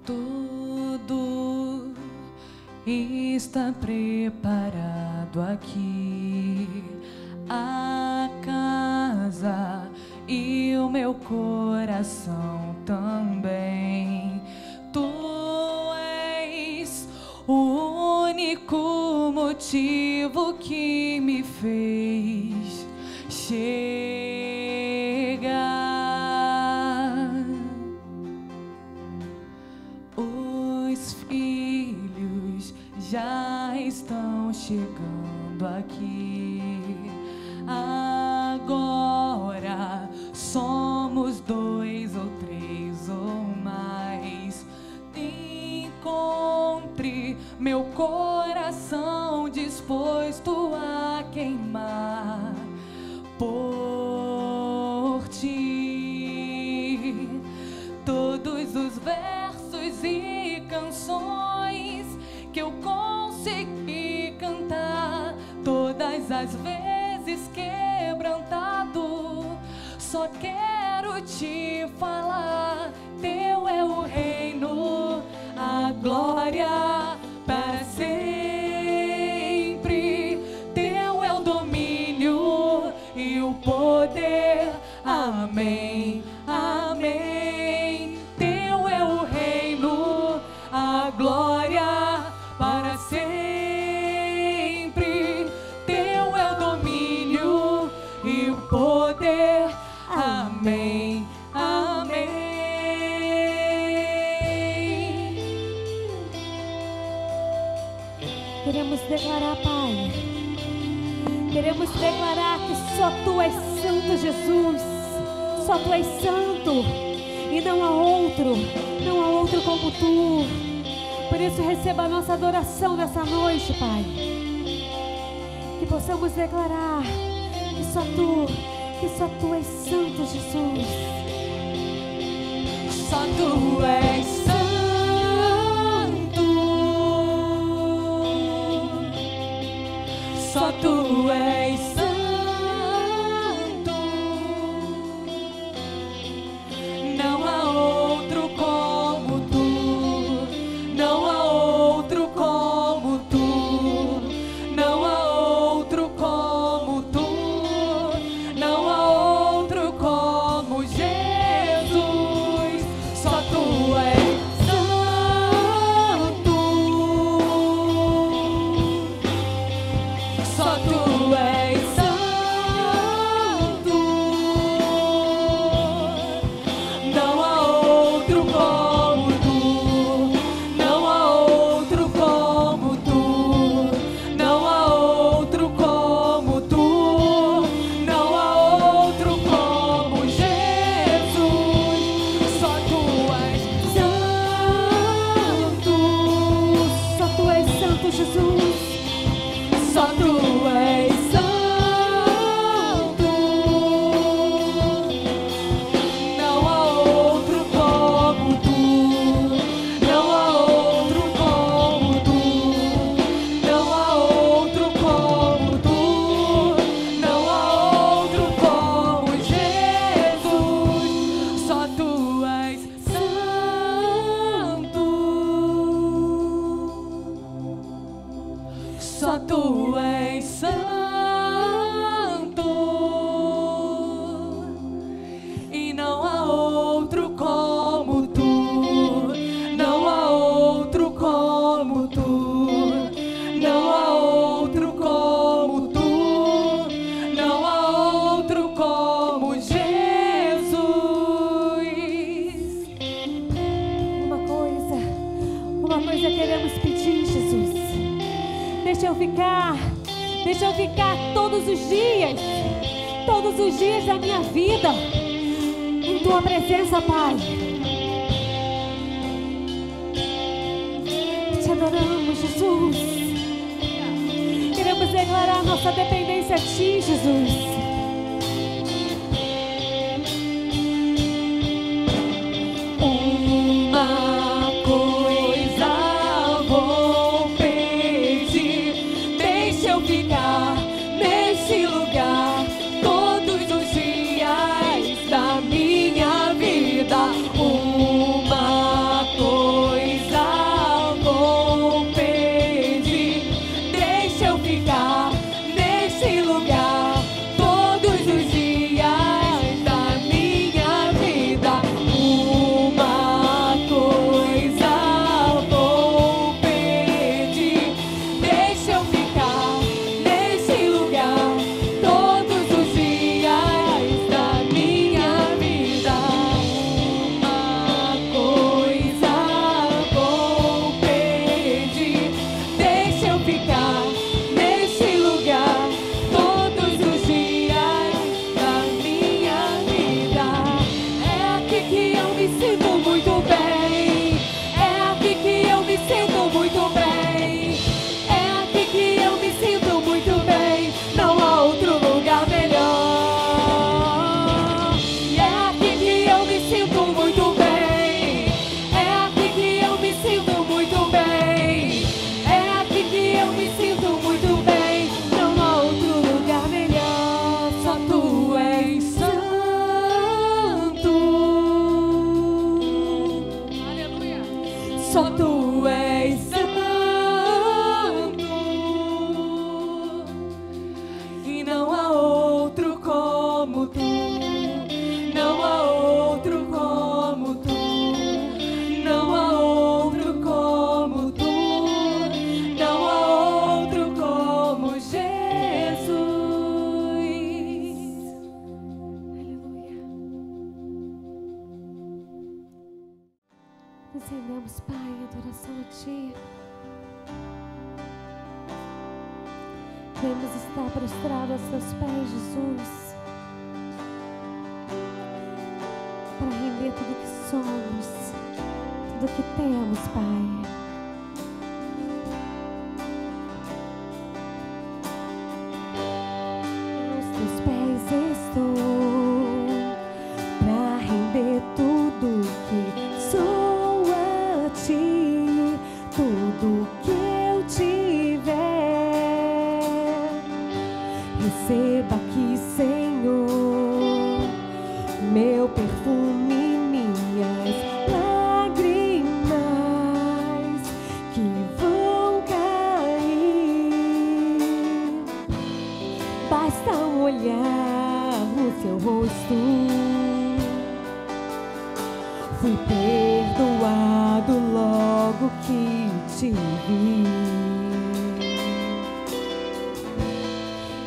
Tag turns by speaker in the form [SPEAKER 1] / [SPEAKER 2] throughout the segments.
[SPEAKER 1] Tudo está preparado aqui, a casa e o meu coração também. Tu és o único motivo que me fez chegar. Os filhos já estão chegando aqui. Agora somos 2 ou 3 ou mais. Encontre meu coração disposto a queimar por ti. Todos os versos e canções que eu consegui cantar, todas as vezes quebrantado, só quero te falar: teu é o reino, a glória para sempre. Teu é o domínio e o poder. Amém, amém. Teu é o reino, a glória para sempre. Teu é o domínio e o poder. Amém, amém.
[SPEAKER 2] Queremos declarar, Pai, queremos declarar que só Tu és santo, Jesus. Só Tu és santo e não há outro como Tu. Por isso receba a nossa adoração nessa noite, Pai. Que possamos declarar que só Tu és santo, Jesus.
[SPEAKER 1] Só Tu és santo. Só Tu és santo. Não há outro como Tu. Não há outro como Tu. Não há outro como Tu. Não há outro como Jesus. Só Tu és santo. Só Tu és santo. Não há outro como Tu. Não há outro como Tu. Não há outro como Tu. Não há outro como Jesus. Só Tu és santo.
[SPEAKER 2] Só Tu és santo, Jesus.
[SPEAKER 1] Só Tu és santo. Não há outro como Tu. Não há outro como Tu. Não há outro como Tu. Não há outro como Jesus. Só Tu és santo. Só Tu és santo. E não há outro como Tu. Não há outro como Tu. Não há outro como Tu. Não há outro como Jesus.
[SPEAKER 2] Uma coisa queremos pedir, Jesus. Deixa eu ficar todos os dias da minha vida em Tua presença, Pai. Te adoramos, Jesus. Queremos declarar nossa dependência a Ti, Jesus.
[SPEAKER 1] Uma coisa vou pedir: deixa eu ficar nesse lugar todos os dias da minha vida. Uma coisa
[SPEAKER 2] Nos rendemos, Pai, em adoração a Ti. Queremos estar prostrados aos Teus pés, Jesus, para render tudo que somos, tudo que temos, Pai. Aos Teus pés estou, para render tudo que sou a Ti, tudo que eu tiver. Receba aqui, Senhor, meu perfume, minhas lágrimas que vão cair. Basta um olhar no Seu rosto, fui perdoado logo que Te vi.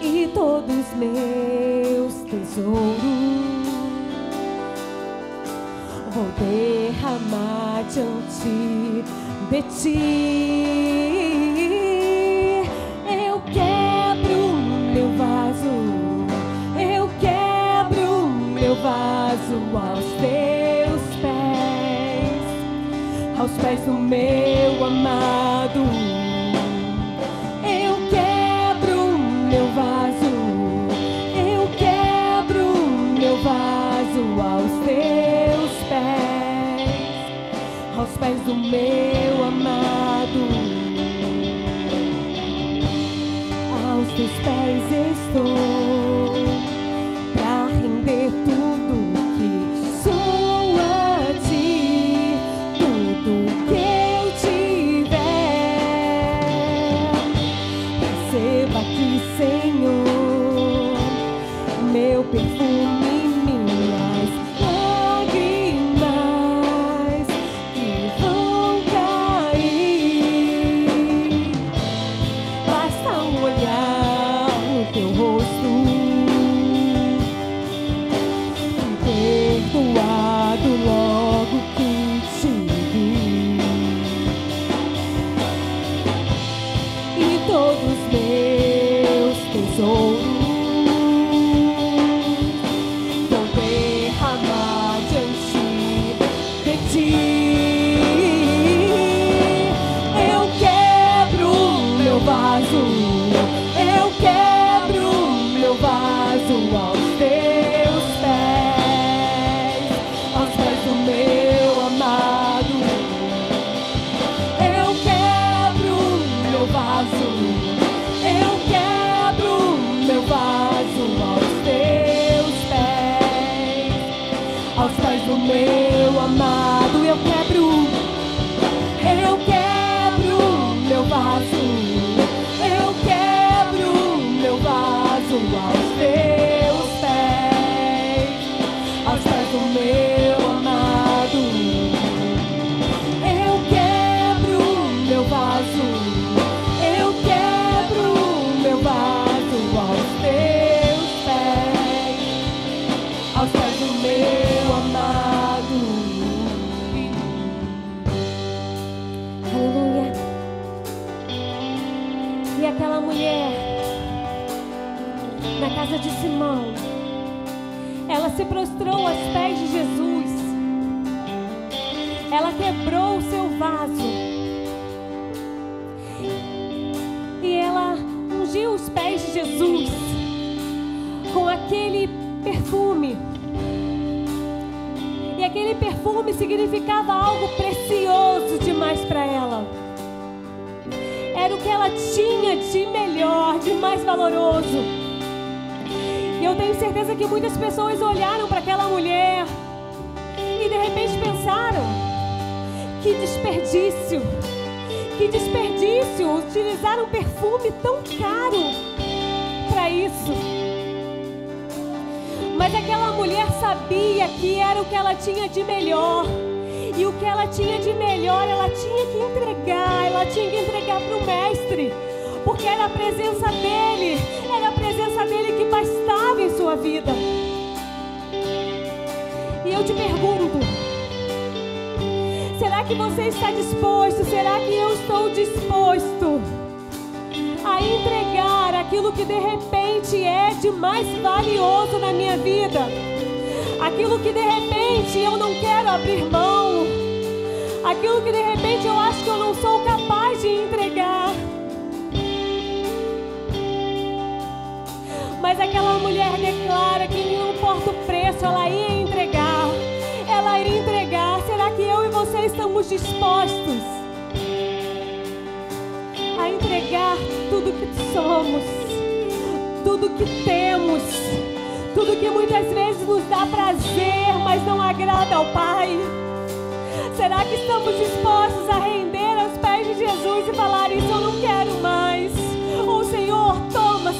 [SPEAKER 2] E todos meus tesouros vou derramar diante de Ti. Eu quebro meu vaso, eu quebro meu vaso aos Teus pés, aos pés do meu amado. Eu quebro meu vaso, eu quebro meu vaso aos Teus pés, aos pés do meu amado. Aos Teus pés estou, pra render tudo que sou a Ti, tudo que eu tiver. Receba aqui, Senhor, meu perfume, minhas lágrimas que vão cair. Basta um olhar no Teu rosto, perdoado logo que Te vi. E todos meus tesouros vou derramar diante de Ti. Eu quebro meu vaso, eu quebro meu vaso aos Teus pés, aos pés do meu amado. Eu quebro meu vaso, eu quebro meu vaso aos Teus pés, aos pés do meu amado. Eu quebro meu vaso, eu quebro meu vaso aos Teus pés, aos pés do meu amado. Eu quebro meu vaso, eu quebro meu vaso aos Teus pés, aos pés do meu amado. Aleluia. E aquela mulher na casa de Simão, ela se prostrou aos pés de Jesus. Ela quebrou o seu vaso e ela ungiu os pés de Jesus com aquele perfume. E aquele perfume significava algo precioso demais para ela. Era o que ela tinha de melhor, de mais valoroso. E eu tenho certeza que muitas pessoas olharam para aquela mulher e de repente pensaram: que desperdício, utilizar um perfume tão caro para isso. Mas aquela mulher sabia que era o que ela tinha de melhor. E o que ela tinha de melhor, ela tinha que entregar para o Mestre. Porque era a presença dele que bastava em sua vida. E eu te pergunto, Será que você está disposto? Será que eu estou disposto a entregar aquilo que de repente é de mais valioso na minha vida? Aquilo que de repente eu não quero abrir mão, aquilo que de repente eu acho que eu não sou capaz de entregar. Mas aquela mulher declara que não importa o preço, ela ia entregar. Ela iria entregar. Será que eu e você estamos dispostos a entregar tudo que somos, tudo que temos, tudo que muitas vezes nos dá prazer, mas não agrada ao Pai? Será que estamos dispostos a render aos pés de Jesus e falar: isso eu não quero mais? Ou Senhor, toma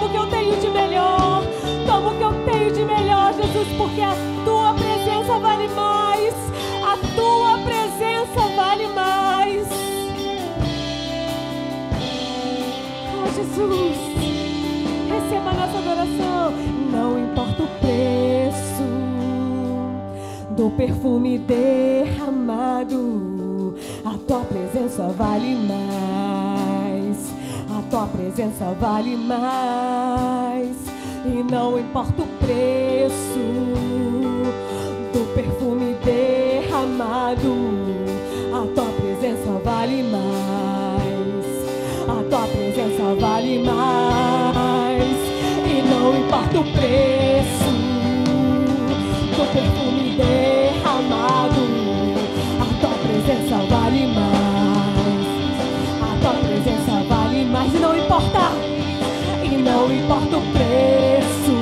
[SPEAKER 2] o que eu tenho de melhor. Toma o que eu tenho de melhor, Jesus, porque a Tua presença vale mais. A Tua presença vale mais. Oh, Jesus, receba a nossa adoração. Não importa o preço do perfume derramado, a Tua presença vale mais. A Tua presença vale mais. E não importa o preço do perfume derramado, a Tua presença vale mais. A Tua presença vale mais. E não importa o preço do perfume derramado, a Tua presença vale mais. A Tua presença vale mais. E não importa o preço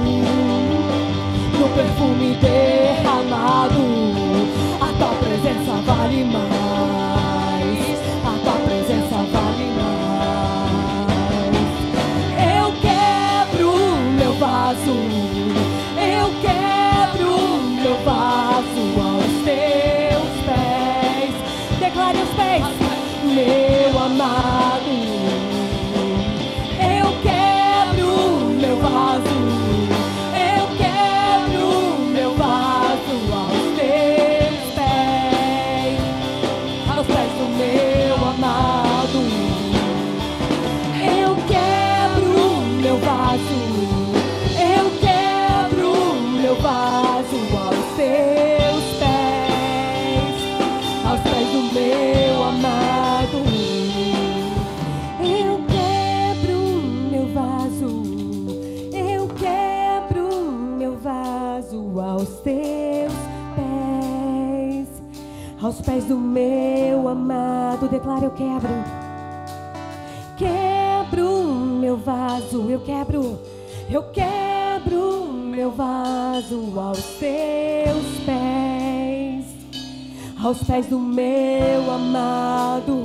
[SPEAKER 2] do perfume derramado, a Tua presença vale mais. A Tua presença vale mais. Eu quebro meu vaso, eu quebro meu vaso aos Teus pés. Declare aos pés, meu amado. Eu quebro meu vaso, eu quebro meu vaso aos Teus pés, aos pés do meu amado. Eu quebro meu vaso, eu quebro meu vaso aos Teus pés, aos pés do meu amado. Eu quebro meu vaso, eu quebro meu vaso aos Teus pés, aos pés do meu amado. Declara: eu quebro, quebro meu vaso, eu quebro meu vaso aos Teus pés, aos pés do meu amado.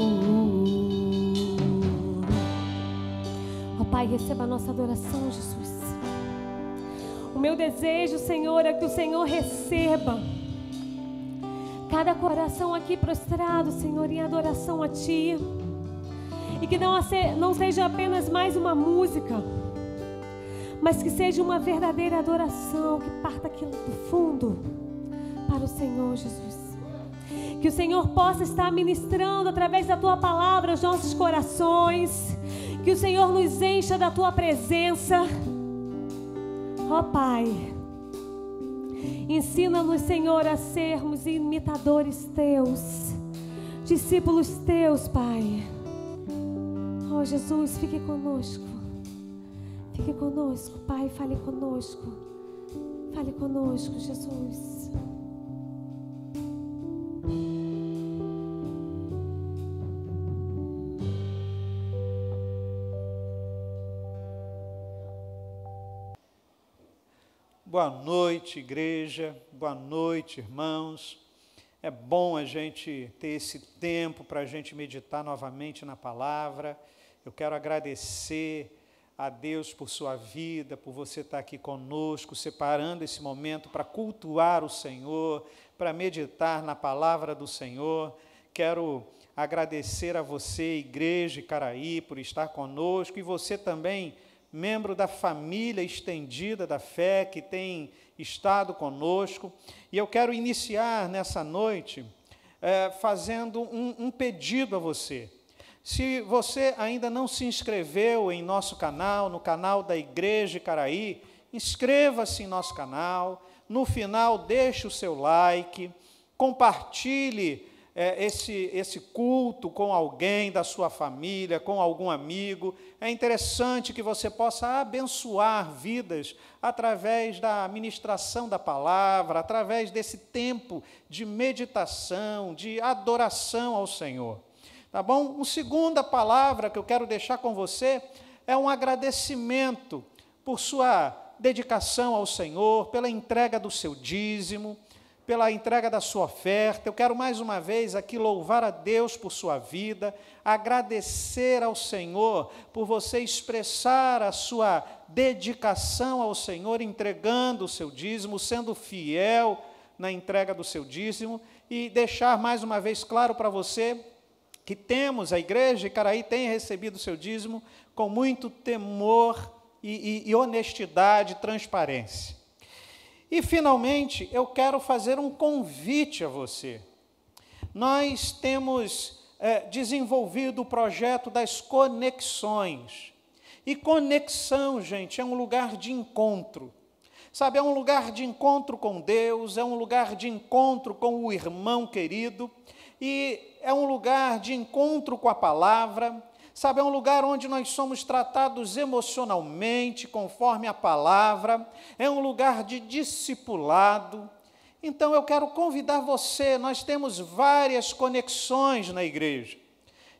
[SPEAKER 2] Ó Pai, receba a nossa adoração, Jesus. O meu desejo, Senhor, é que o Senhor receba cada coração aqui prostrado, Senhor, em adoração a Ti. E que não seja apenas mais uma música, mas que seja uma verdadeira adoração que parta aqui do fundo para o Senhor, Jesus. Que o Senhor possa estar ministrando através da Tua palavra aos nossos corações. Que o Senhor nos encha da Tua presença. Ó Pai, ensina-nos, Senhor, a sermos imitadores Teus, discípulos Teus, Pai. Ó Jesus, fique conosco. Fique conosco, Pai, fale conosco. Fale conosco, Jesus.
[SPEAKER 3] Boa noite, igreja. Boa noite, irmãos. É bom a gente ter esse tempo para a gente meditar novamente na palavra. Eu quero agradecer a Deus por sua vida, por você estar aqui conosco, separando esse momento para cultuar o Senhor, para meditar na palavra do Senhor. Quero agradecer a você, Igreja Icaraí, por estar conosco, e você também, membro da família estendida da fé, que tem estado conosco. E eu quero iniciar nessa noite fazendo um pedido a você. Se você ainda não se inscreveu em nosso canal, no canal da Igreja Icaraí, inscreva-se em nosso canal. No final, deixe o seu like, compartilhe esse culto com alguém da sua família, com algum amigo. É interessante que você possa abençoar vidas através da ministração da palavra, através desse tempo de meditação, de adoração ao Senhor. Tá bom? Uma segunda palavra que eu quero deixar com você é um agradecimento por sua dedicação ao Senhor, pela entrega do seu dízimo, pela entrega da sua oferta. Eu quero mais uma vez aqui louvar a Deus por sua vida, agradecer ao Senhor por você expressar a sua dedicação ao Senhor, entregando o seu dízimo, sendo fiel na entrega do seu dízimo, e deixar mais uma vez claro para você que a Igreja Icaraí tem recebido o seu dízimo com muito temor e honestidade e transparência. E, finalmente, eu quero fazer um convite a você. Nós temos desenvolvido o projeto das conexões. E conexão, gente, é um lugar de encontro. Sabe, é um lugar de encontro com Deus, é um lugar de encontro com o irmão querido, e é um lugar de encontro com a palavra. Sabe, é um lugar onde nós somos tratados emocionalmente, conforme a palavra, é um lugar de discipulado. Então, eu quero convidar você, nós temos várias conexões na igreja.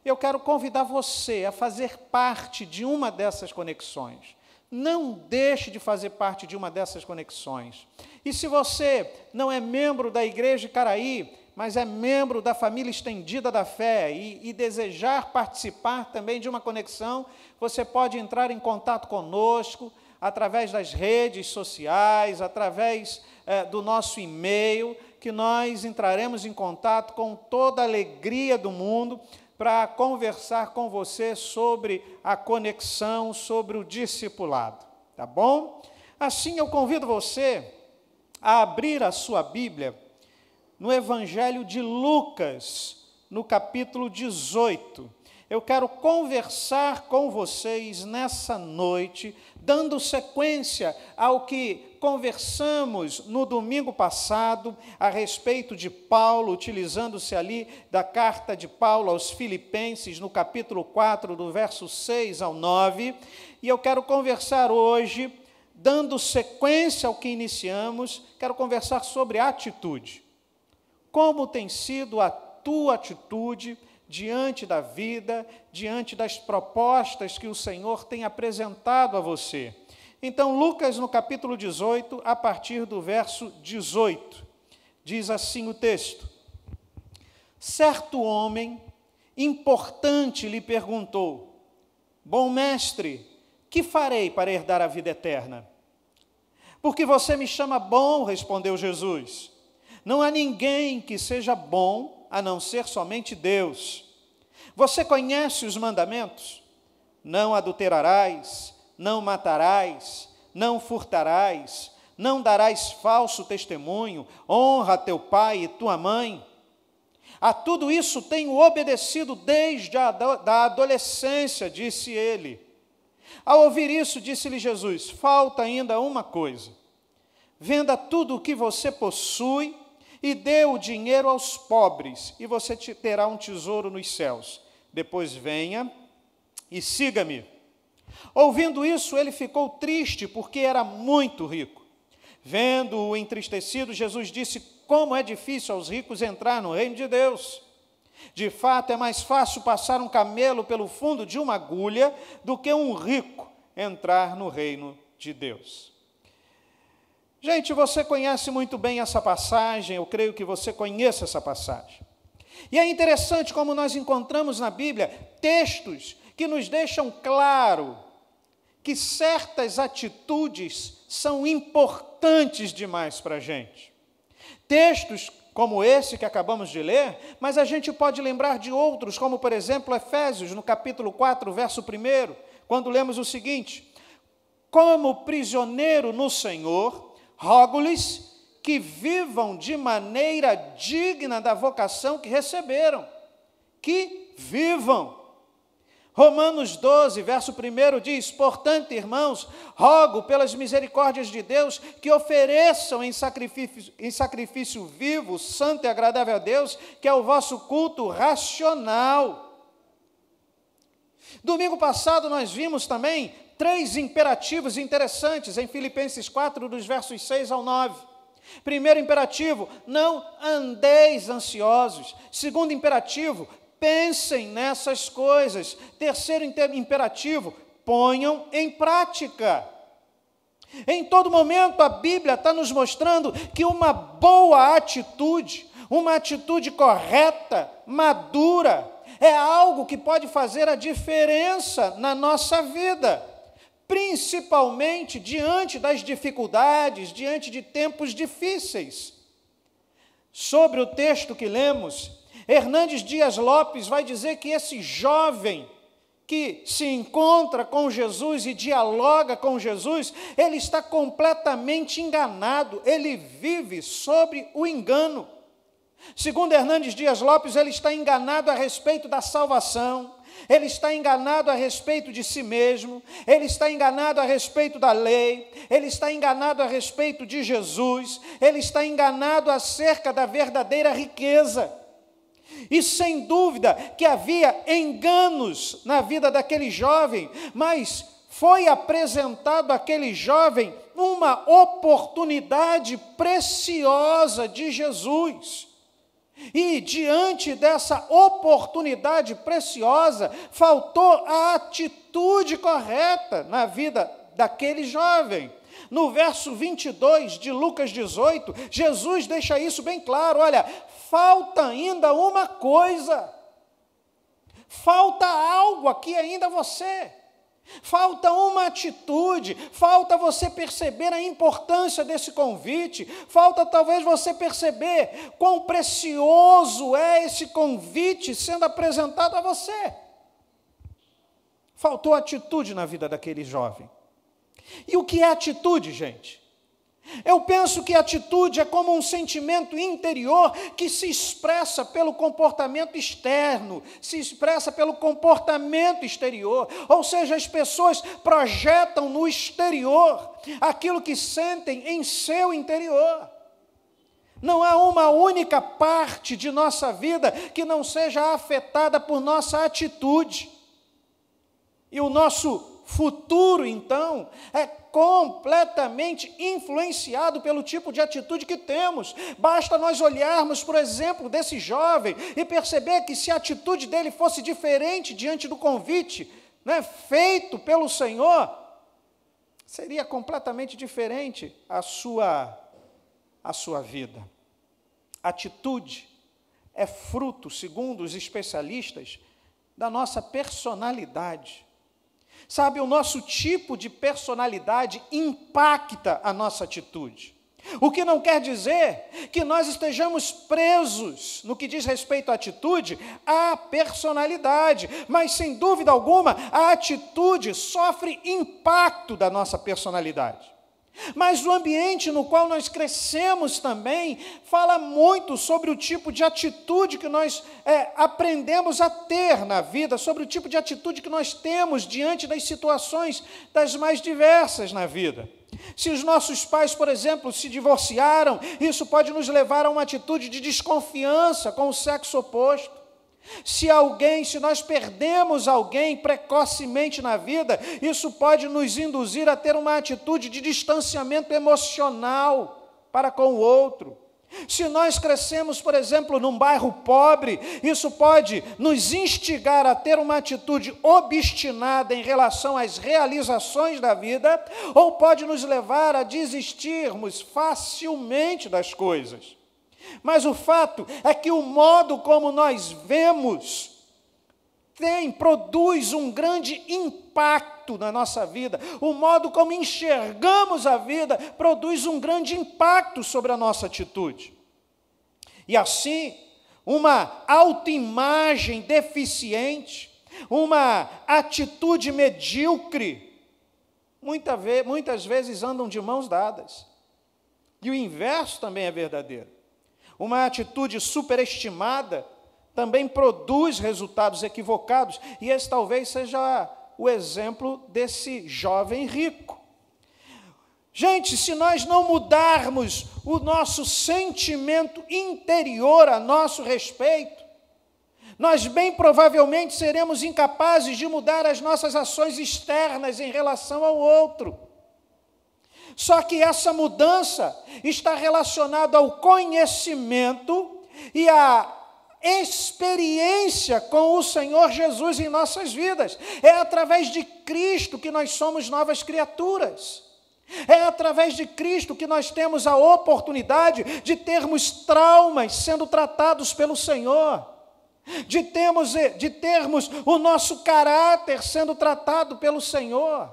[SPEAKER 3] Eu quero convidar você a fazer parte de uma dessas conexões. Não deixe de fazer parte de uma dessas conexões. E se você não é membro da Igreja Icaraí, mas é membro da família estendida da fé e desejar participar também de uma conexão, você pode entrar em contato conosco através das redes sociais, através do nosso e-mail, que nós entraremos em contato com toda a alegria do mundo para conversar com você sobre a conexão, sobre o discipulado, tá bom? Assim, eu convido você a abrir a sua Bíblia no Evangelho de Lucas, no capítulo 18. Eu quero conversar com vocês nessa noite, dando sequência ao que conversamos no domingo passado, a respeito de Paulo, utilizando-se ali da carta de Paulo aos Filipenses, no capítulo 4, do verso 6 ao 9, e eu quero conversar hoje, dando sequência ao que iniciamos, quero conversar sobre atitude. Como tem sido a tua atitude diante da vida, diante das propostas que o Senhor tem apresentado a você? Então, Lucas, no capítulo 18, a partir do verso 18, diz assim o texto: certo homem importante lhe perguntou: bom mestre, que farei para herdar a vida eterna? Porque você me chama bom, respondeu Jesus. Não há ninguém que seja bom, a não ser somente Deus. Você conhece os mandamentos? Não adulterarás, não matarás, não furtarás, não darás falso testemunho, honra teu pai e tua mãe. A tudo isso tenho obedecido desde a adolescência, disse ele. Ao ouvir isso, disse-lhe Jesus: falta ainda uma coisa. Venda tudo o que você possui e dê o dinheiro aos pobres, e você terá um tesouro nos céus. Depois venha e siga-me. Ouvindo isso, ele ficou triste, porque era muito rico. Vendo-o entristecido, Jesus disse: como é difícil aos ricos entrar no reino de Deus. De fato, é mais fácil passar um camelo pelo fundo de uma agulha do que um rico entrar no reino de Deus. Gente, você conhece muito bem essa passagem, eu creio que você conhece essa passagem. E é interessante como nós encontramos na Bíblia textos que nos deixam claro que certas atitudes são importantes demais para a gente. Textos como esse que acabamos de ler, mas a gente pode lembrar de outros, como, por exemplo, Efésios, no capítulo 4, verso 1, quando lemos o seguinte: como prisioneiro no Senhor, rogo-lhes que vivam de maneira digna da vocação que receberam. Que vivam. Romanos 12, verso 1 diz: portanto, irmãos, rogo pelas misericórdias de Deus que ofereçam em sacrifício vivo, santo e agradável a Deus, que é o vosso culto racional. Domingo passado nós vimos também 3 imperativos interessantes em Filipenses 4, dos versos 6 ao 9. Primeiro imperativo, não andeis ansiosos. Segundo imperativo, pensem nessas coisas. Terceiro imperativo, ponham em prática. Em todo momento a Bíblia está nos mostrando que uma boa atitude, uma atitude correta, madura, é algo que pode fazer a diferença na nossa vida, principalmente diante das dificuldades, diante de tempos difíceis. Sobre o texto que lemos, Hernandes Dias Lopes vai dizer que esse jovem que se encontra com Jesus e dialoga com Jesus, ele está completamente enganado, ele vive sobre o engano. Segundo Hernandes Dias Lopes, ele está enganado a respeito da salvação, ele está enganado a respeito de si mesmo, ele está enganado a respeito da lei, ele está enganado a respeito de Jesus, ele está enganado acerca da verdadeira riqueza. E sem dúvida que havia enganos na vida daquele jovem, mas foi apresentado àquele jovem uma oportunidade preciosa de Jesus. E diante dessa oportunidade preciosa, faltou a atitude correta na vida daquele jovem. No verso 22 de Lucas 18, Jesus deixa isso bem claro: olha, falta ainda uma coisa, falta algo aqui ainda a você. Falta uma atitude, falta você perceber a importância desse convite, falta talvez você perceber quão precioso é esse convite sendo apresentado a você. Faltou atitude na vida daquele jovem. E o que é atitude, gente? Eu penso que atitude é como um sentimento interior que se expressa pelo comportamento externo, se expressa pelo comportamento exterior. Ou seja, as pessoas projetam no exterior aquilo que sentem em seu interior. Não há uma única parte de nossa vida que não seja afetada por nossa atitude. E o nosso futuro, então, é completamente influenciado pelo tipo de atitude que temos. Basta nós olharmos, por exemplo, desse jovem e perceber que se a atitude dele fosse diferente diante do convite, né, feito pelo Senhor, seria completamente diferente a sua vida. Atitude é fruto, segundo os especialistas, da nossa personalidade. Sabe, o nosso tipo de personalidade impacta a nossa atitude. O que não quer dizer que nós estejamos presos, no que diz respeito à atitude, à personalidade. Mas, sem dúvida alguma, a atitude sofre impacto da nossa personalidade. Mas o ambiente no qual nós crescemos também fala muito sobre o tipo de atitude que nós aprendemos a ter na vida, sobre o tipo de atitude que nós temos diante das situações das mais diversas na vida. Se os nossos pais, por exemplo, se divorciaram, isso pode nos levar a uma atitude de desconfiança com o sexo oposto. Se nós perdemos alguém precocemente na vida, isso pode nos induzir a ter uma atitude de distanciamento emocional para com o outro. Se nós crescemos, por exemplo, num bairro pobre, isso pode nos instigar a ter uma atitude obstinada em relação às realizações da vida, ou pode nos levar a desistirmos facilmente das coisas. Mas o fato é que o modo como nós vemos produz um grande impacto na nossa vida. O modo como enxergamos a vida produz um grande impacto sobre a nossa atitude. E assim, uma autoimagem deficiente, uma atitude medíocre, muitas vezes andam de mãos dadas. E o inverso também é verdadeiro. Uma atitude superestimada também produz resultados equivocados, e esse talvez seja o exemplo desse jovem rico. Gente, se nós não mudarmos o nosso sentimento interior a nosso respeito, nós bem provavelmente seremos incapazes de mudar as nossas ações externas em relação ao outro. Só que essa mudança está relacionada ao conhecimento e à experiência com o Senhor Jesus em nossas vidas. É através de Cristo que nós somos novas criaturas. É através de Cristo que nós temos a oportunidade de termos traumas sendo tratados pelo Senhor, de termos o nosso caráter sendo tratado pelo Senhor,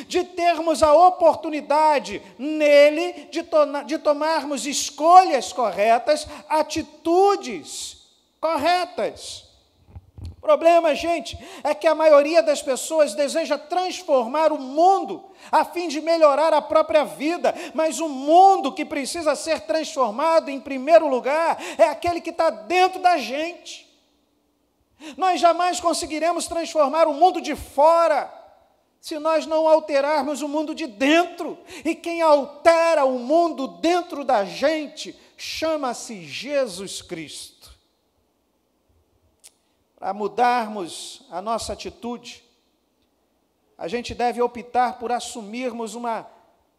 [SPEAKER 3] de termos a oportunidade nele de tomarmos escolhas corretas, atitudes corretas. O problema, gente, é que a maioria das pessoas deseja transformar o mundo a fim de melhorar a própria vida, mas o mundo que precisa ser transformado, em primeiro lugar, é aquele que está dentro da gente. Nós jamais conseguiremos transformar o mundo de fora se nós não alterarmos o mundo de dentro. E quem altera o mundo dentro da gente chama-se Jesus Cristo. Para mudarmos a nossa atitude, a gente deve optar por assumirmos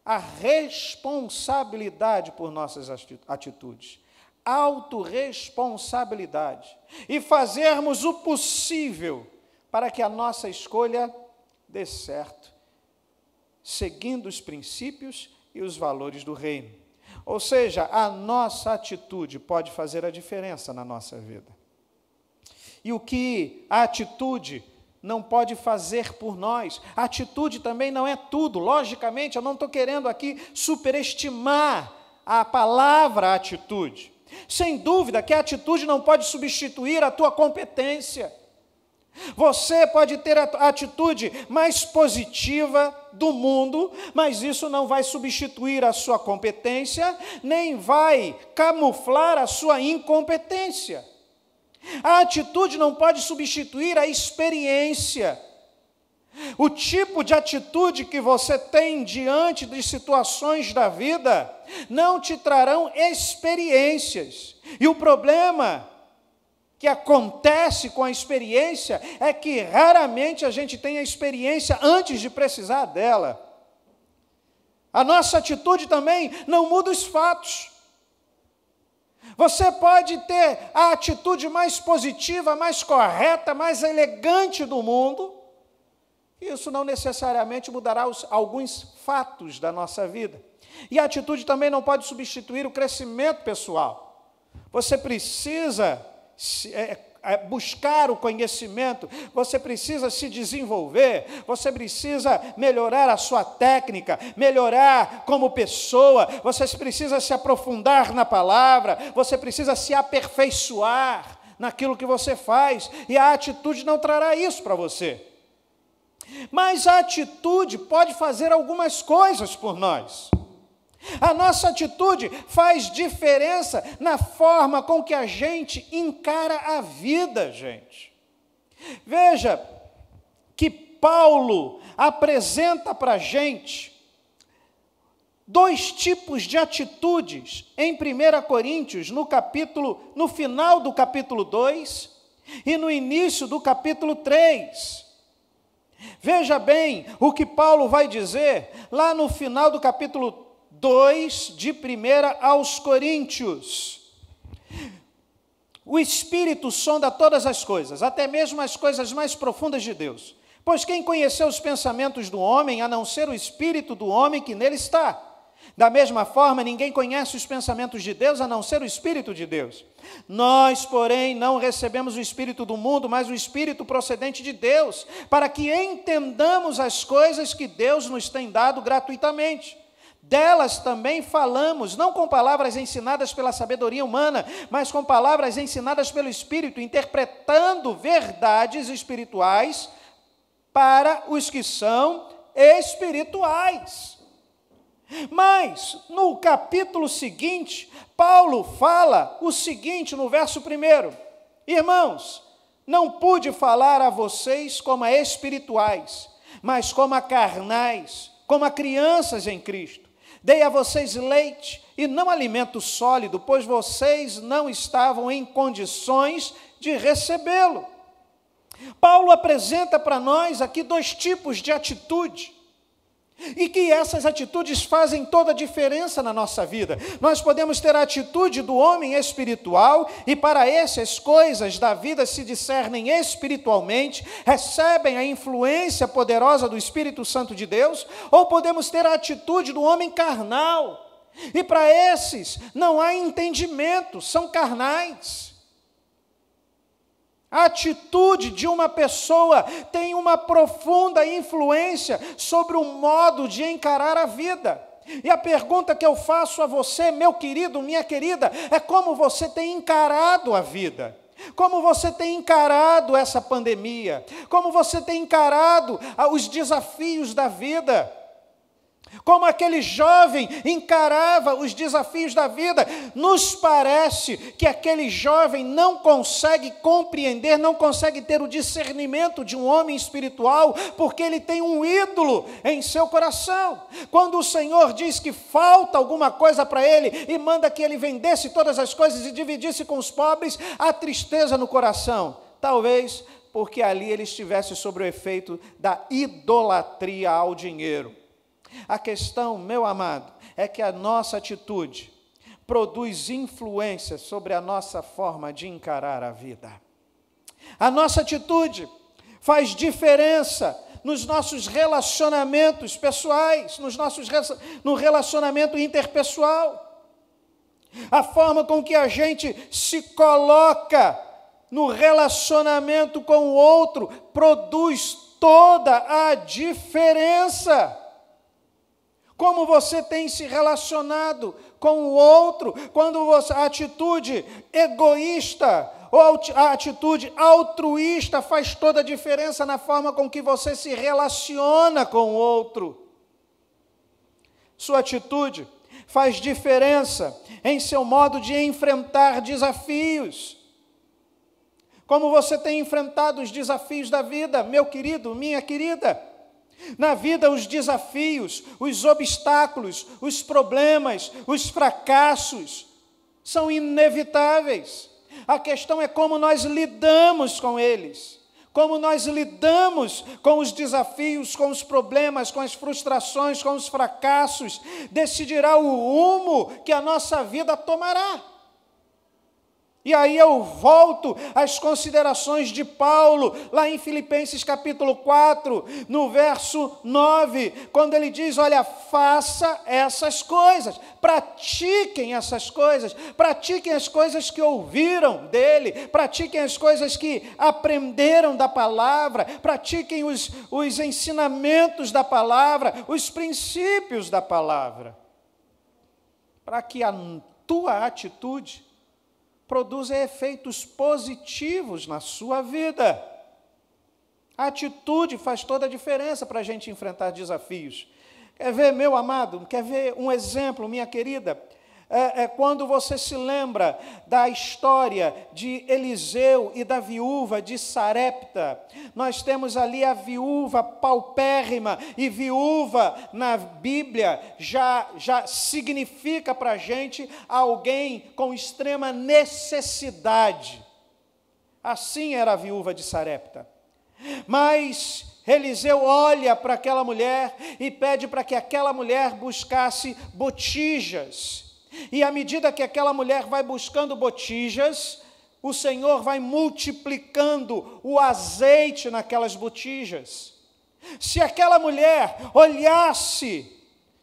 [SPEAKER 3] a responsabilidade por nossas atitudes, autorresponsabilidade, e fazermos o possível para que a nossa escolha dê certo, seguindo os princípios e os valores do reino. Ou seja, a nossa atitude pode fazer a diferença na nossa vida. E o que a atitude não pode fazer por nós, a atitude também não é tudo. Logicamente, eu não estou querendo aqui superestimar a palavra atitude. Sem dúvida que a atitude não pode substituir a tua competência. Você pode ter a atitude mais positiva do mundo, mas isso não vai substituir a sua competência, nem vai camuflar a sua incompetência. A atitude não pode substituir a experiência. O tipo de atitude que você tem diante de situações da vida não te trarão experiências. E o problema que acontece com a experiência é que raramente a gente tem a experiência antes de precisar dela. A nossa atitude também não muda os fatos. Você pode ter a atitude mais positiva, mais correta, mais elegante do mundo, isso não necessariamente mudará alguns fatos da nossa vida. E a atitude também não pode substituir o crescimento pessoal. Você precisa buscar o conhecimento, você precisa se desenvolver, você precisa melhorar a sua técnica, melhorar como pessoa, você precisa se aprofundar na palavra, você precisa se aperfeiçoar naquilo que você faz, e a atitude não trará isso para você. Mas a atitude pode fazer algumas coisas por nós. A nossa atitude faz diferença na forma com que a gente encara a vida, gente. Veja que Paulo apresenta para a gente dois tipos de atitudes em 1 Coríntios, no final do capítulo 2 e no início do capítulo 3. Veja bem o que Paulo vai dizer lá no final do capítulo 2 de 1 aos Coríntios. O Espírito sonda todas as coisas, até mesmo as coisas mais profundas de Deus. Pois quem conheceu os pensamentos do homem, a não ser o Espírito do homem que nele está? Da mesma forma, ninguém conhece os pensamentos de Deus, a não ser o Espírito de Deus. Nós, porém, não recebemos o Espírito do mundo, mas o Espírito procedente de Deus, para que entendamos as coisas que Deus nos tem dado gratuitamente. Delas também falamos, não com palavras ensinadas pela sabedoria humana, mas com palavras ensinadas pelo Espírito, interpretando verdades espirituais para os que são espirituais. Mas, no capítulo seguinte, Paulo fala o seguinte no verso 1: irmãos, não pude falar a vocês como a espirituais, mas como a carnais, como a crianças em Cristo. Dei a vocês leite e não alimento sólido, pois vocês não estavam em condições de recebê-lo. Paulo apresenta para nós aqui 2 tipos de atitude, e que essas atitudes fazem toda a diferença na nossa vida. Nós podemos ter a atitude do homem espiritual, e para esse as coisas da vida se discernem espiritualmente, recebem a influência poderosa do Espírito Santo de Deus, ou podemos ter a atitude do homem carnal, e para esses não há entendimento, são carnais. A atitude de uma pessoa tem uma profunda influência sobre o modo de encarar a vida. E a pergunta que eu faço a você, meu querido, minha querida, é como você tem encarado a vida? Como você tem encarado essa pandemia? Como você tem encarado os desafios da vida? Como aquele jovem encarava os desafios da vida? Nos parece que aquele jovem não consegue compreender, não consegue ter o discernimento de um homem espiritual, porque ele tem um ídolo em seu coração. Quando o Senhor diz que falta alguma coisa para ele e manda que ele vendesse todas as coisas e dividisse com os pobres, há tristeza no coração. Talvez porque ali ele estivesse sob o efeito da idolatria ao dinheiro. A questão, meu amado, é que a nossa atitude produz influência sobre a nossa forma de encarar a vida. A nossa atitude faz diferença nos nossos relacionamentos pessoais, no relacionamento interpessoal. A forma com que a gente se coloca no relacionamento com o outro produz toda a diferença. Como você tem se relacionado com o outro, quando a atitude egoísta ou a atitude altruísta faz toda a diferença na forma com que você se relaciona com o outro. Sua atitude faz diferença em seu modo de enfrentar desafios. Como você tem enfrentado os desafios da vida, meu querido, minha querida? Na vida, os desafios, os obstáculos, os problemas, os fracassos são inevitáveis. A questão é como nós lidamos com eles, como nós lidamos com os desafios, com os problemas, com as frustrações, com os fracassos, decidirá o rumo que a nossa vida tomará. E aí eu volto às considerações de Paulo, lá em Filipenses capítulo 4, no verso 9, quando ele diz, olha, faça essas coisas, pratiquem essas coisas, pratiquem as coisas que ouviram dele, pratiquem as coisas que aprenderam da palavra, pratiquem os ensinamentos da palavra, os princípios da palavra, para que a tua atitude produza efeitos positivos na sua vida. A atitude faz toda a diferença para a gente enfrentar desafios. Quer ver, meu amado? Quer ver um exemplo, minha querida? Quando você se lembra da história de Eliseu e da viúva de Sarepta. Nós temos ali a viúva paupérrima, e viúva na Bíblia já significa para a gente alguém com extrema necessidade. Assim era a viúva de Sarepta. Mas Eliseu olha para aquela mulher e pede para que aquela mulher buscasse botijas. E à medida que aquela mulher vai buscando botijas, o Senhor vai multiplicando o azeite naquelas botijas. Se aquela mulher olhasse,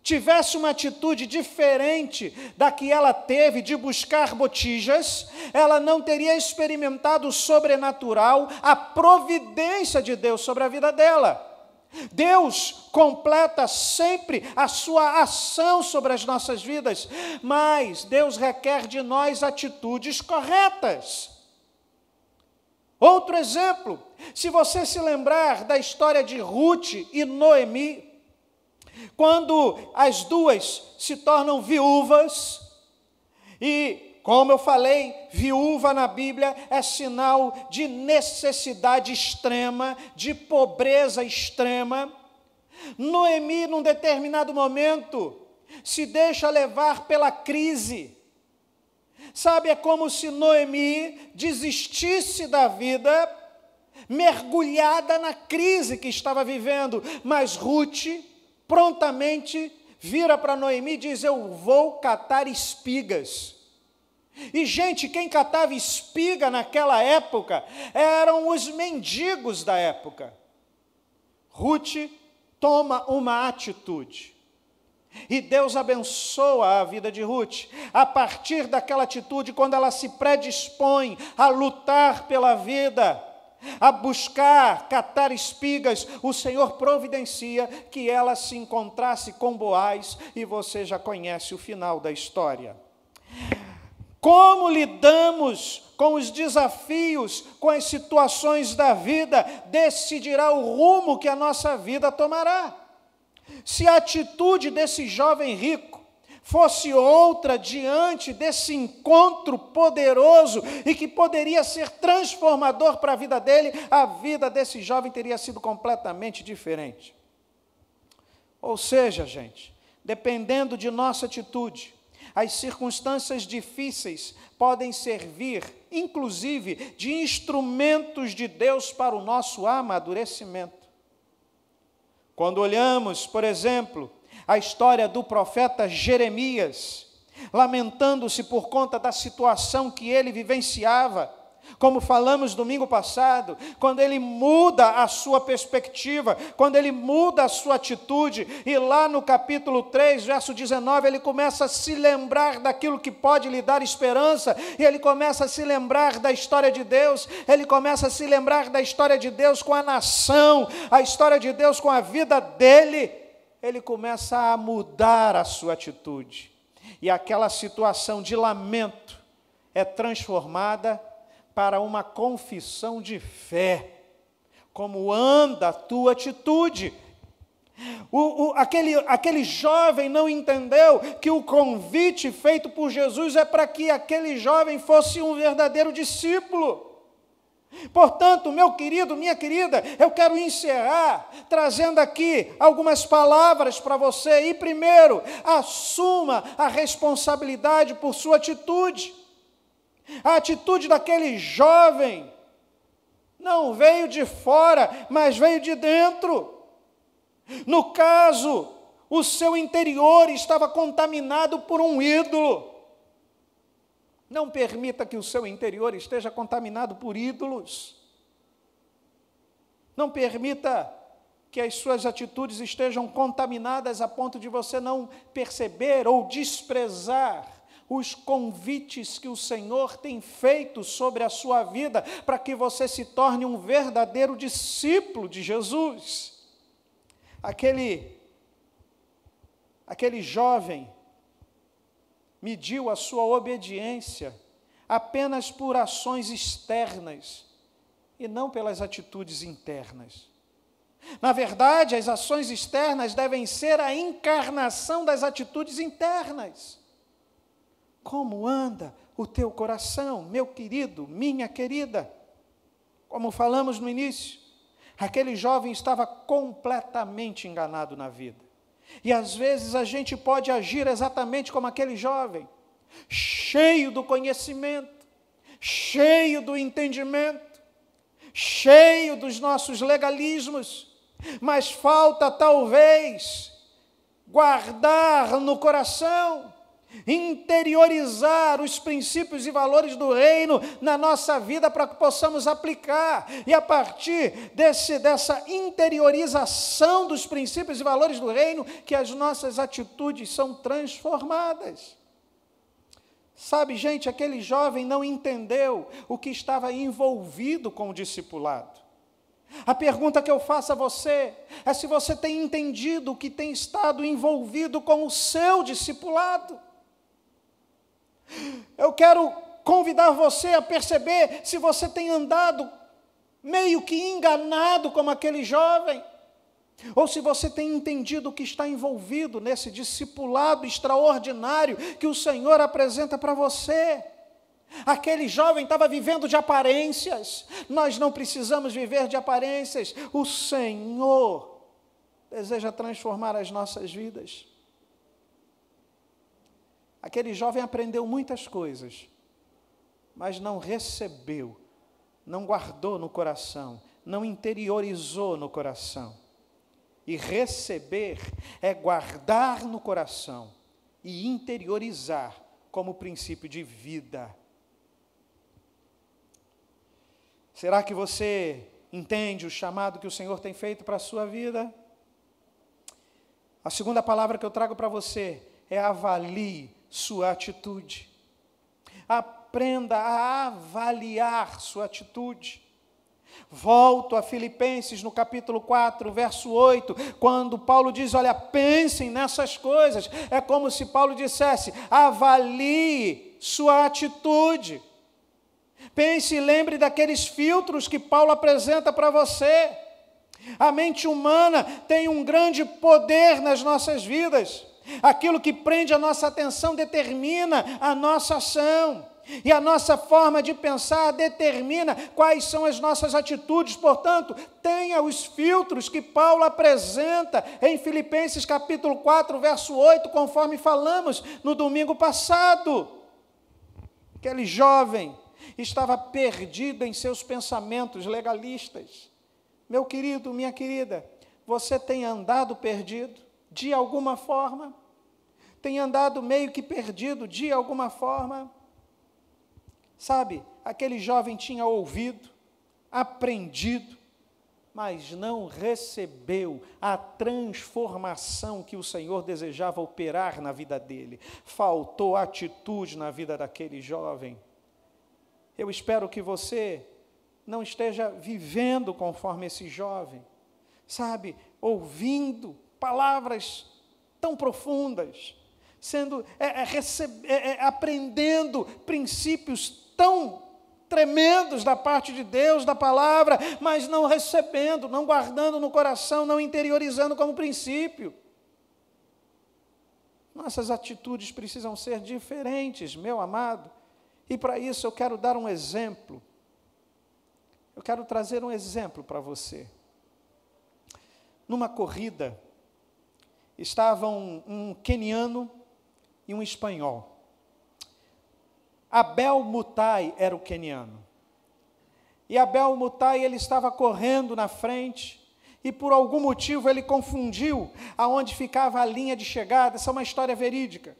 [SPEAKER 3] tivesse uma atitude diferente da que ela teve de buscar botijas, ela não teria experimentado o sobrenatural, a providência de Deus sobre a vida dela. Deus completa sempre a sua ação sobre as nossas vidas, mas Deus requer de nós atitudes corretas. Outro exemplo, se você se lembrar da história de Ruth e Noemi, Quando as duas se tornam viúvas, e, como eu falei, viúva na Bíblia é sinal de necessidade extrema, de pobreza extrema. Noemi, num determinado momento, se deixa levar pela crise. Sabe, é como se Noemi desistisse da vida, mergulhada na crise que estava vivendo. Mas Ruth prontamente vira para Noemi e diz: eu vou catar espigas. E, gente, quem catava espiga naquela época eram os mendigos da época. Ruth toma uma atitude. E Deus abençoa a vida de Ruth. A partir daquela atitude, quando ela se predispõe a lutar pela vida, a buscar, catar espigas, o Senhor providencia que ela se encontrasse com Boaz, e você já conhece o final da história. Como lidamos com os desafios, com as situações da vida, decidirá o rumo que a nossa vida tomará. Se a atitude desse jovem rico fosse outra diante desse encontro poderoso e que poderia ser transformador para a vida dele, a vida desse jovem teria sido completamente diferente. Ou seja, gente, dependendo de nossa atitude, as circunstâncias difíceis podem servir, inclusive, de instrumentos de Deus para o nosso amadurecimento. Quando olhamos, por exemplo, a história do profeta Jeremias, lamentando-se por conta da situação que ele vivenciava, como falamos domingo passado, quando ele muda a sua perspectiva, quando ele muda a sua atitude, e lá no capítulo 3, verso 19, ele começa a se lembrar daquilo que pode lhe dar esperança, e ele começa a se lembrar da história de Deus, ele começa a se lembrar da história de Deus com a nação, a história de Deus com a vida dele, ele começa a mudar a sua atitude, e aquela situação de lamento é transformada para uma confissão de fé. Como anda a tua atitude? Aquele jovem não entendeu que o convite feito por Jesus é para que aquele jovem fosse um verdadeiro discípulo. Portanto, meu querido, minha querida, eu quero encerrar trazendo aqui algumas palavras para você. E primeiro, assuma a responsabilidade por sua atitude. A atitude daquele jovem não veio de fora, mas veio de dentro. No caso, o seu interior estava contaminado por um ídolo. Não permita que o seu interior esteja contaminado por ídolos. Não permita que as suas atitudes estejam contaminadas a ponto de você não perceber ou desprezar os convites que o Senhor tem feito sobre a sua vida, para que você se torne um verdadeiro discípulo de Jesus. Aquele jovem mediu a sua obediência apenas por ações externas e não pelas atitudes internas. Na verdade, as ações externas devem ser a encarnação das atitudes internas. Como anda o teu coração, meu querido, minha querida? Como falamos no início, aquele jovem estava completamente enganado na vida. E às vezes a gente pode agir exatamente como aquele jovem, cheio do conhecimento, cheio do entendimento, cheio dos nossos legalismos, mas falta talvez guardar no coração, interiorizar os princípios e valores do reino na nossa vida para que possamos aplicar, e a partir dessa interiorização dos princípios e valores do reino, que as nossas atitudes são transformadas. Sabe, gente, aquele jovem não entendeu o que estava envolvido com o discipulado. A pergunta que eu faço a você é se você tem entendido o que tem estado envolvido com o seu discipulado. Eu quero convidar você a perceber se você tem andado meio que enganado como aquele jovem. ou se você tem entendido o que está envolvido nesse discipulado extraordinário que o Senhor apresenta para você. Aquele jovem estava vivendo de aparências. Nós não precisamos viver de aparências. O Senhor deseja transformar as nossas vidas. Aquele jovem aprendeu muitas coisas, mas não recebeu, não guardou no coração, não interiorizou no coração. E receber é guardar no coração e interiorizar como princípio de vida. Será que você entende o chamado que o Senhor tem feito para a sua vida? A segunda palavra que eu trago para você é: avalie sua atitude. Aprenda a avaliar sua atitude. Volto a Filipenses no capítulo 4, verso 8, quando Paulo diz, olha, pensem nessas coisas. É como se Paulo dissesse, avalie sua atitude. Pense e lembre daqueles filtros que Paulo apresenta para você. A mente humana tem um grande poder nas nossas vidas. Aquilo que prende a nossa atenção determina a nossa ação. E a nossa forma de pensar determina quais são as nossas atitudes. Portanto, tenha os filtros que Paulo apresenta em Filipenses capítulo 4, verso 8, conforme falamos no domingo passado. Aquele jovem estava perdido em seus pensamentos legalistas. Meu querido, minha querida, você tem andado perdido de alguma forma? Tem andado meio que perdido de alguma forma? Sabe, aquele jovem tinha ouvido, aprendido, mas não recebeu a transformação que o Senhor desejava operar na vida dele. Faltou atitude na vida daquele jovem. Eu espero que você não esteja vivendo conforme esse jovem, sabe, ouvindo palavras tão profundas, aprendendo princípios tão tremendos da parte de Deus, da palavra, mas não recebendo, não guardando no coração, não interiorizando como princípio. Nossas atitudes precisam ser diferentes, meu amado, e para isso eu quero dar um exemplo. Eu quero trazer um exemplo para você. Numa corrida, estavam um queniano e um espanhol. Abel Mutai era o queniano. E Abel Mutai, ele estava correndo na frente, e por algum motivo ele confundiu aonde ficava a linha de chegada. Essa é uma história verídica.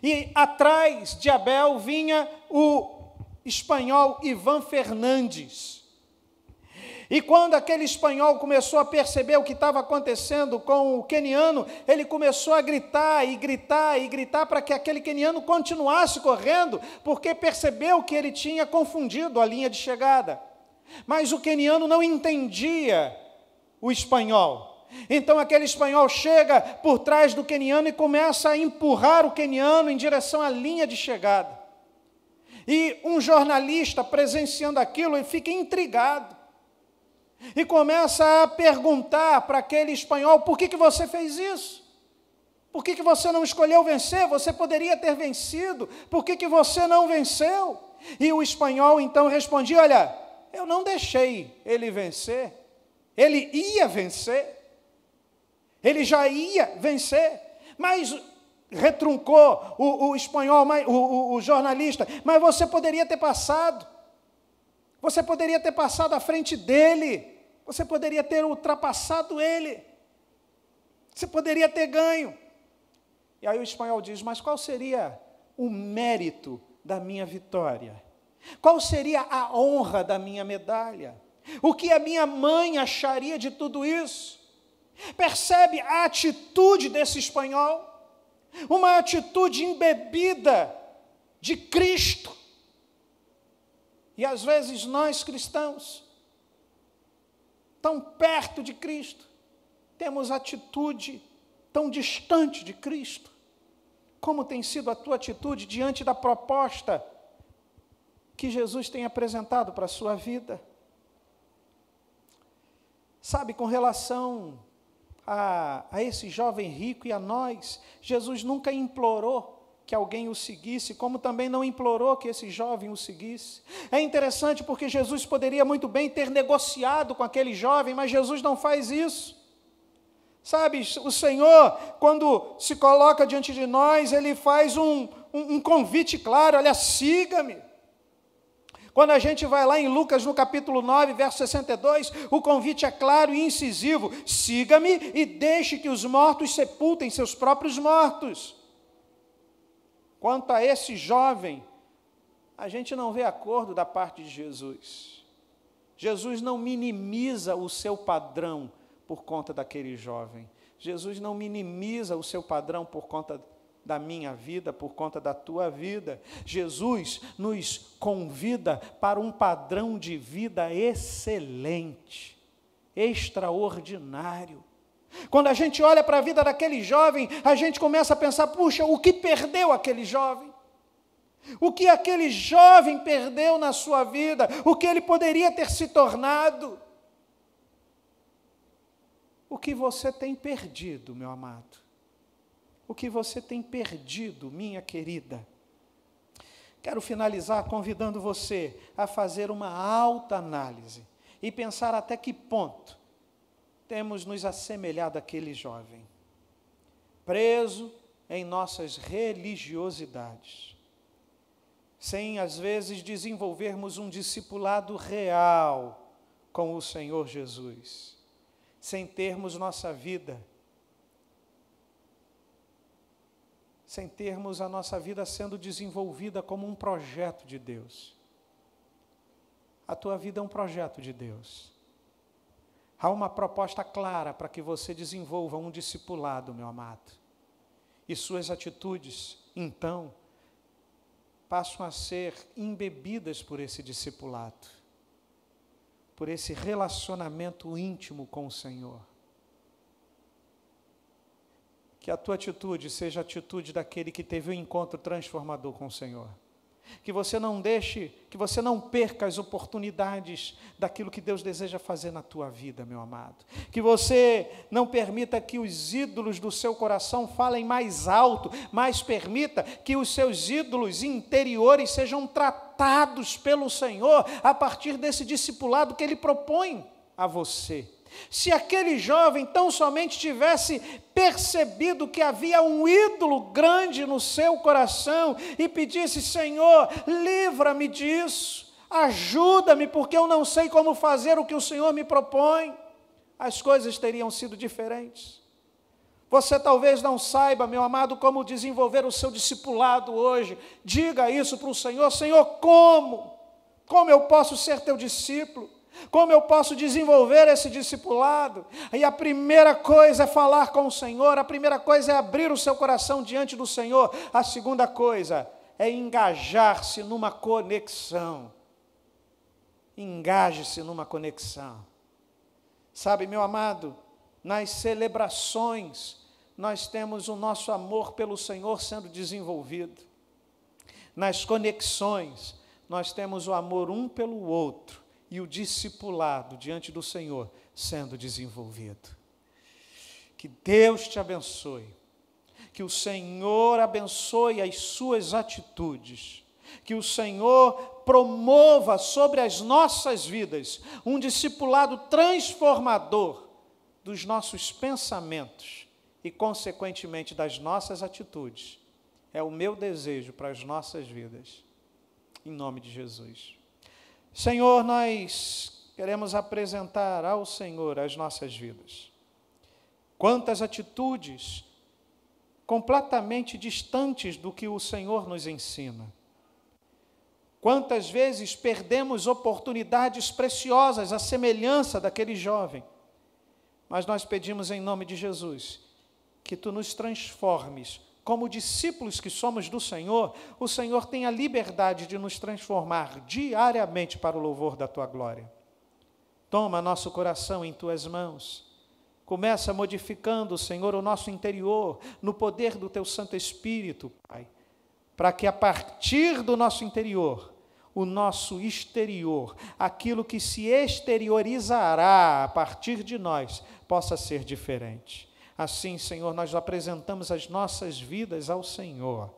[SPEAKER 3] E atrás de Abel vinha o espanhol Ivan Fernandes. E quando aquele espanhol começou a perceber o que estava acontecendo com o queniano, ele começou a gritar e gritar e gritar para que aquele queniano continuasse correndo, porque percebeu que ele tinha confundido a linha de chegada. Mas o queniano não entendia o espanhol. Então aquele espanhol chega por trás do queniano e começa a empurrar o queniano em direção à linha de chegada. E um jornalista presenciando aquilo, ele fica intrigado. E começa a perguntar para aquele espanhol, por que você fez isso? Por que você não escolheu vencer? Você poderia ter vencido. Por que você não venceu? E o espanhol então respondia, olha, eu não deixei ele vencer. Ele ia vencer. Ele já ia vencer. Mas retruncou o espanhol, o jornalista, mas você poderia ter passado. Você poderia ter passado à frente dele. Você poderia ter ultrapassado ele. Você poderia ter ganho. E aí o espanhol diz, mas qual seria o mérito da minha vitória? Qual seria a honra da minha medalha? O que a minha mãe acharia de tudo isso? Percebe a atitude desse espanhol? Uma atitude embebida de Cristo. E às vezes nós cristãos, tão perto de Cristo, temos atitude tão distante de Cristo. Como tem sido a tua atitude diante da proposta que Jesus tem apresentado para a sua vida? Sabe, com relação a esse jovem rico e a nós, Jesus nunca implorou que alguém o seguisse, como também não implorou que esse jovem o seguisse. É interessante porque Jesus poderia muito bem ter negociado com aquele jovem, mas Jesus não faz isso. Sabe, o Senhor, quando se coloca diante de nós, Ele faz um convite claro: olha, siga-me. Quando a gente vai lá em Lucas, no capítulo 9, verso 62, o convite é claro e incisivo: siga-me e deixe que os mortos sepultem seus próprios mortos. Quanto a esse jovem, a gente não vê acordo da parte de Jesus. Jesus não minimiza o seu padrão por conta daquele jovem. Jesus não minimiza o seu padrão por conta da minha vida, por conta da tua vida. Jesus nos convida para um padrão de vida excelente, extraordinário. Quando a gente olha para a vida daquele jovem, a gente começa a pensar: puxa, o que perdeu aquele jovem? O que aquele jovem perdeu na sua vida? O que ele poderia ter se tornado? O que você tem perdido, meu amado? O que você tem perdido, minha querida? Quero finalizar convidando você a fazer uma autoanálise e pensar até que ponto temos nos assemelhado àquele jovem, preso em nossas religiosidades, sem às vezes desenvolvermos um discipulado real com o Senhor Jesus, sem termos nossa vida, sem termos a nossa vida sendo desenvolvida como um projeto de Deus. A tua vida é um projeto de Deus. Há uma proposta clara para que você desenvolva um discipulado, meu amado. E suas atitudes, então, passam a ser embebidas por esse discipulado, por esse relacionamento íntimo com o Senhor. Que a tua atitude seja a atitude daquele que teve um encontro transformador com o Senhor. Que você não deixe, que você não perca as oportunidades daquilo que Deus deseja fazer na tua vida, meu amado. Que você não permita que os ídolos do seu coração falem mais alto, mas permita que os seus ídolos interiores sejam tratados pelo Senhor a partir desse discipulado que Ele propõe a você. Se aquele jovem tão somente tivesse percebido que havia um ídolo grande no seu coração e pedisse: Senhor, livra-me disso, ajuda-me, porque eu não sei como fazer o que o Senhor me propõe, as coisas teriam sido diferentes. Você talvez não saiba, meu amado, como desenvolver o seu discipulado hoje. Diga isso para o Senhor: Senhor, como eu posso ser teu discípulo? Como eu posso desenvolver esse discipulado? E a primeira coisa é falar com o Senhor, a primeira coisa é abrir o seu coração diante do Senhor, a segunda coisa é engajar-se numa conexão. Engaje-se numa conexão. Sabe, meu amado, nas celebrações, nós temos o nosso amor pelo Senhor sendo desenvolvido. Nas conexões, nós temos o amor um pelo outro e o discipulado diante do Senhor sendo desenvolvido. Que Deus te abençoe, que o Senhor abençoe as suas atitudes, que o Senhor promova sobre as nossas vidas um discipulado transformador dos nossos pensamentos e, consequentemente, das nossas atitudes. É o meu desejo para as nossas vidas, em nome de Jesus. Senhor, nós queremos apresentar ao Senhor as nossas vidas. Quantas atitudes completamente distantes do que o Senhor nos ensina. Quantas vezes perdemos oportunidades preciosas à semelhança daquele jovem. Mas nós pedimos em nome de Jesus que Tu nos transformes. Como discípulos que somos do Senhor, o Senhor tem a liberdade de nos transformar diariamente para o louvor da Tua glória. Toma nosso coração em Tuas mãos. Começa modificando, Senhor, o nosso interior, no poder do Teu Santo Espírito, Pai, para que a partir do nosso interior, o nosso exterior, aquilo que se exteriorizará a partir de nós, possa ser diferente. Assim, Senhor, nós apresentamos as nossas vidas ao Senhor,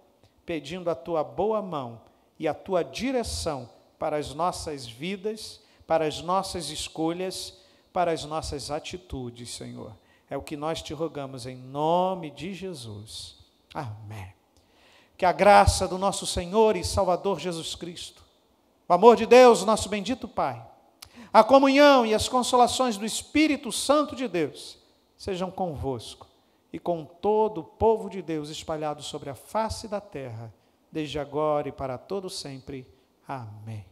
[SPEAKER 3] pedindo a Tua boa mão e a Tua direção para as nossas vidas, para as nossas escolhas, para as nossas atitudes, Senhor. É o que nós te rogamos em nome de Jesus. Amém. Que a graça do nosso Senhor e Salvador Jesus Cristo, o amor de Deus, nosso bendito Pai, a comunhão e as consolações do Espírito Santo de Deus sejam convosco e com todo o povo de Deus espalhado sobre a face da terra, desde agora e para todo sempre. Amém.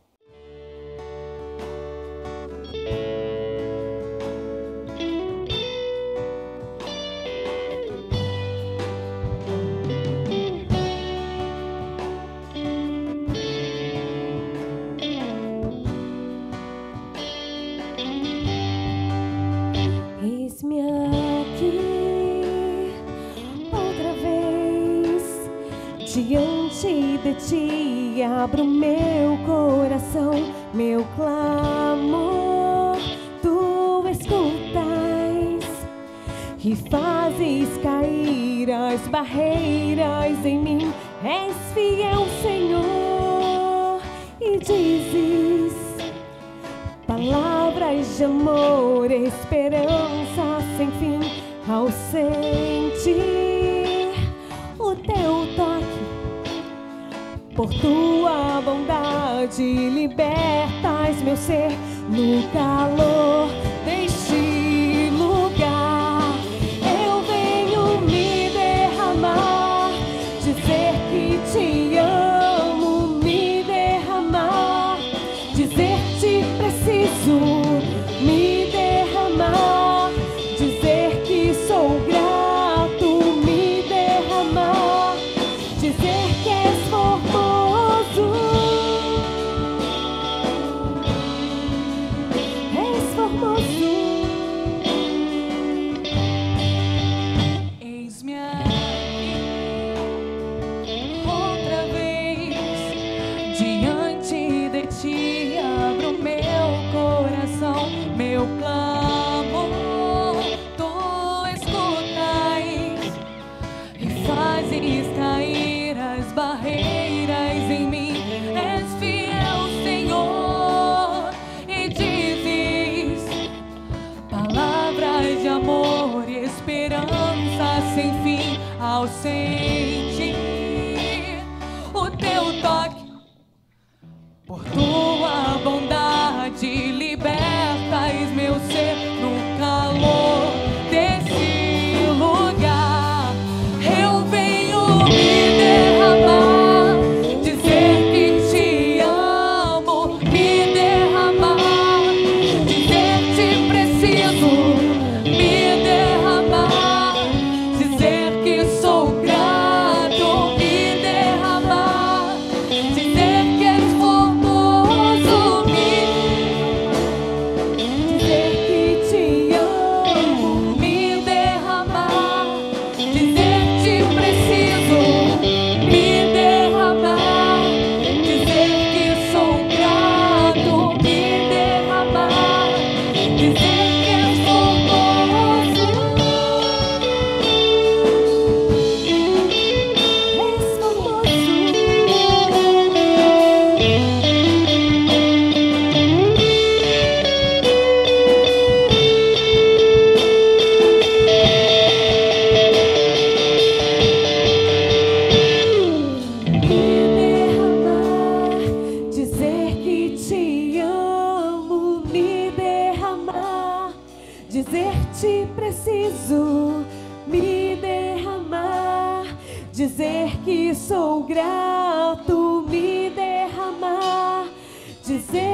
[SPEAKER 2] Eis-me aqui outra vez diante de ti, abro meu coração, meu clamor tu escutas e fazes cair as barreiras em mim. És fiel, Senhor, e dizes palavras de amor, esperança sem fim. Ao sentir o teu toque, por tua bondade libertas meu ser no calor deste lugar. Eu venho me derramar, dizer que te amo, me derramar, dizer te preciso, me derramar, dizer que sou grato, me derramar, dizer que és formoso, és formoso.
[SPEAKER 1] Eis-me aqui outra vez diante de ti, abro meu coração, meu clamor tu escutas e fazes cair as barreiras em mim. És fiel, Senhor, e dizes palavras de amor e esperança sem fim. Ao sentir o teu toque, por tua bondade libertas meu ser no calor desse lugar. Eu venho me derramar, dizer que te amo, me derramar, dizer te preciso, me derramar, dizer que sou grato, me derramar, dizer que és formoso, dizer que te amo, me derramar, dizer te preciso, me derramar, dizer que sou grato, me derramar, dizer que és formoso, és me derramar, dizer que te amo, me derramar, dizer te preciso, me derramar, dizer que sou grato, me derramar, dizer